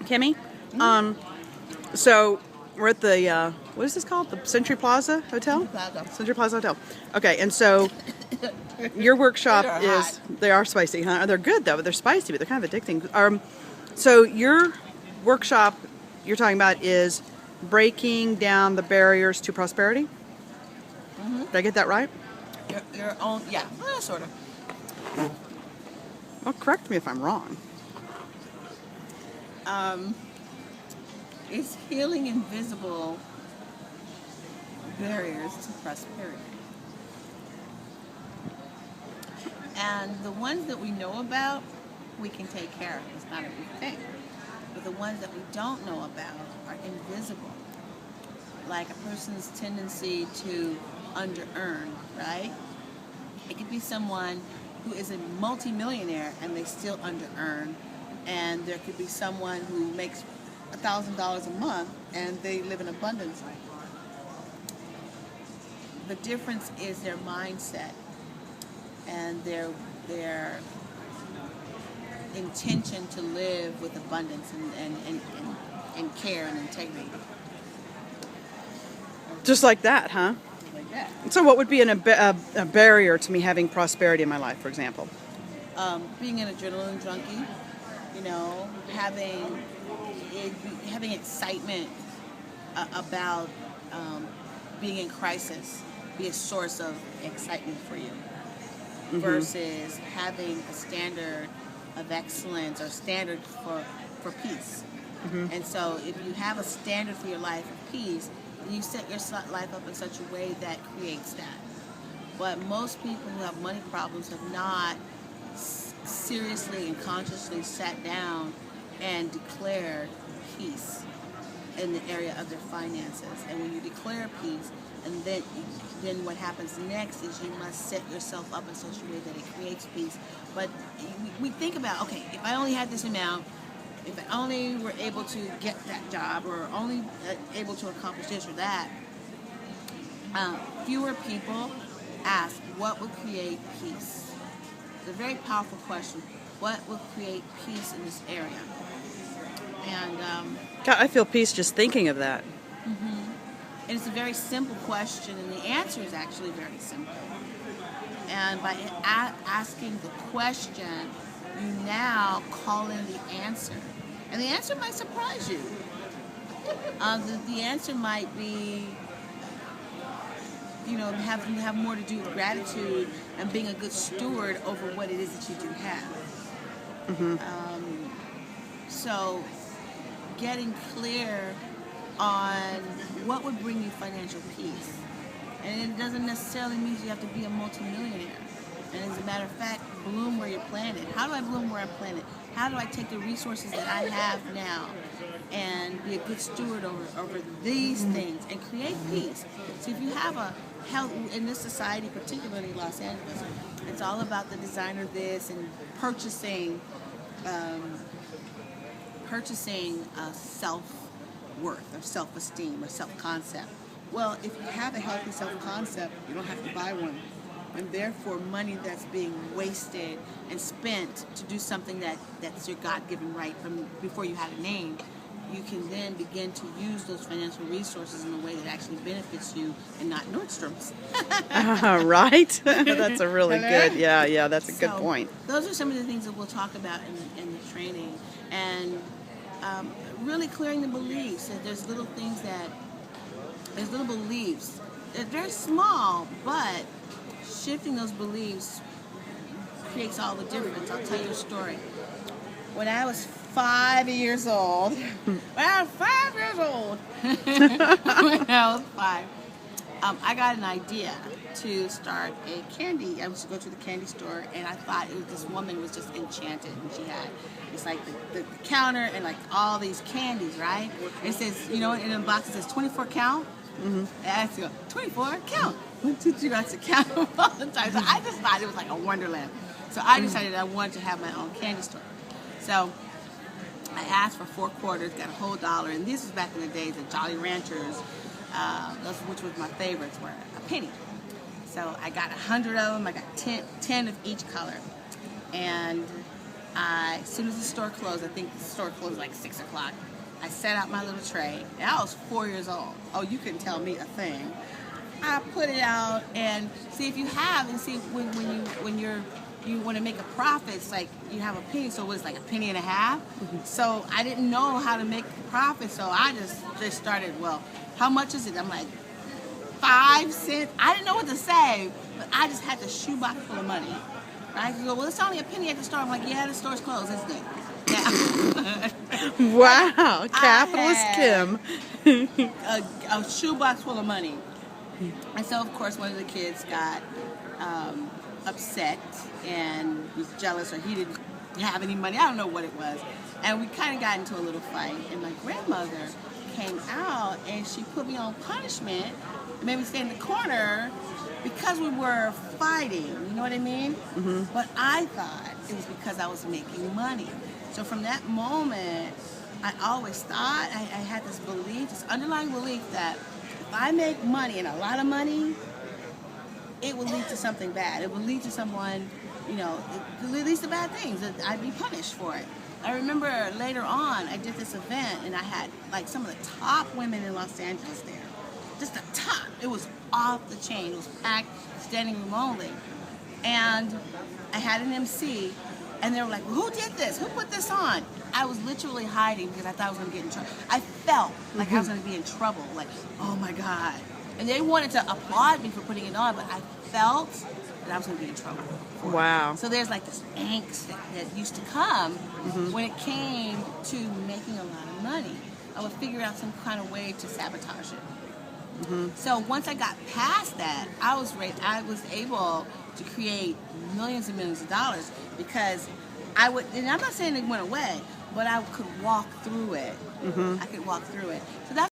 Kimmy. So we're at the what is this called? The Century Plaza Hotel. Century Plaza Hotel. Okay, and so your workshop is they are spicy, huh? They're good though, but they're spicy, but they're kind of addicting. So your workshop you're talking about is breaking down the barriers to prosperity. Did I get that right? Your own, yeah, sort of. Well, correct me if I'm wrong. It's healing invisible barriers to prosperity. And the ones that we know about, we can take care of. It's not a big thing. But the ones that we don't know about are invisible. Like a person's tendency to under-earn, right? It could be someone who is a multimillionaire and they still under-earn. And there could be someone who makes $1,000 a month and they live in abundance. The difference is their mindset and their intention to live with abundance and care and integrity. Just like that, huh? Like that. So what would be a barrier to me having prosperity in my life, for example? Being an adrenaline junkie, having excitement about being in crisis be a source of excitement for you, versus having a standard of excellence or standard for peace. And so if you have a standard for your life of peace, you set your life up in such a way that creates that. But most people who have money problems have not seriously and consciously sat down and declared peace in the area of their finances. And when you declare peace, and then what happens next is you must set yourself up in such a way that it creates peace. But we think about, okay, if I only had this amount, if I only were able to get that job, or only able to accomplish this or that, fewer people ask, what will create peace? It's a very powerful question. What will create peace in this area? And God, I feel peace just thinking of that. And it's a very simple question, and the answer is actually very simple. And by asking the question, you now call in the answer. And the answer might surprise you. The answer might be, have more to do with gratitude and being a good steward over what it is that you do have. So getting clear on what would bring you financial peace. And it doesn't necessarily mean you have to be a multimillionaire. And as a matter of fact, bloom where you're planted. How do I bloom where I'm planted? How do I take the resources that I have now and be a good steward over these things and create peace? So if you have a health in this society, particularly Los Angeles, it's all about the designer this and purchasing self-worth or self-esteem or self-concept. Well, if you have a healthy self-concept, you don't have to buy one. And therefore, money that's being wasted and spent to do something that's your God-given right from before you had a name, you can then begin to use those financial resources in a way that actually benefits you and not Nordstrom's. Right? That's a really good, yeah, that's a good point. Those are some of the things that we'll talk about in the training. And really clearing the beliefs. That there's little beliefs. They're very small, but shifting those beliefs creates all the difference. I'll tell you a story. When I was 5 years old, I got an idea to start a candy. I was to go to the candy store, and I thought this woman was just enchanted, and she had it's like the counter and like all these candies, right? It says, in the box it says 24 count. And I said, 24 count. 1, 2, 3, I said count all the time. So I just thought it was like a wonderland. So I decided I wanted to have my own candy store. So I asked for 4 quarters, got a whole $1, and this was back in the days of Jolly Ranchers, which was my favorites, were a penny. So I got 100 of them. I got 10 of each color, and as soon as the store closed, I think the store closed like 6 o'clock, I set out my little tray, and I was 4 years old. Oh, you couldn't tell me a thing. I put it out and see if you have, and see when you want to make a profit, it's like you have a penny, so it was like a penny and a half. So I didn't know how to make profit, so I just started, well, how much is it? I'm like, 5 cents. I didn't know what to say, but I just had the shoebox full of money. Right? You go, well, it's only a penny at the store. I'm like, yeah, the store's closed, isn't it? Yeah. Wow, capitalist Kim. a shoebox full of money. And so, of course, one of the kids got upset and was jealous, or he didn't have any money. I don't know what it was. And we kind of got into a little fight. And my grandmother came out and she put me on punishment and made me stay in the corner because we were fighting. You know what I mean? Mm-hmm. But I thought it was because I was making money. So from that moment, I always thought, I had this belief, this underlying belief that if I make money, and a lot of money, it will lead to something bad. It will lead to someone, you know, it leads to bad things. I'd be punished for it. I remember later on, I did this event, and I had like some of the top women in Los Angeles there. Just the top. It was off the chain. It was packed, standing room only. And I had an MC, and they were like, well, who did this? Who put this on? I was literally hiding because I thought I was going to get in trouble. I felt like I was going to be in trouble. Like, oh my God. And they wanted to applaud me for putting it on, but I felt that I was going to be in trouble. Wow. So there's like this angst that used to come when it came to making a lot of money. I would figure out some kind of way to sabotage it. So once I got past that, I was able to create millions and millions of dollars because I would, and I'm not saying it went away, but I could walk through it. I could walk through it. So that's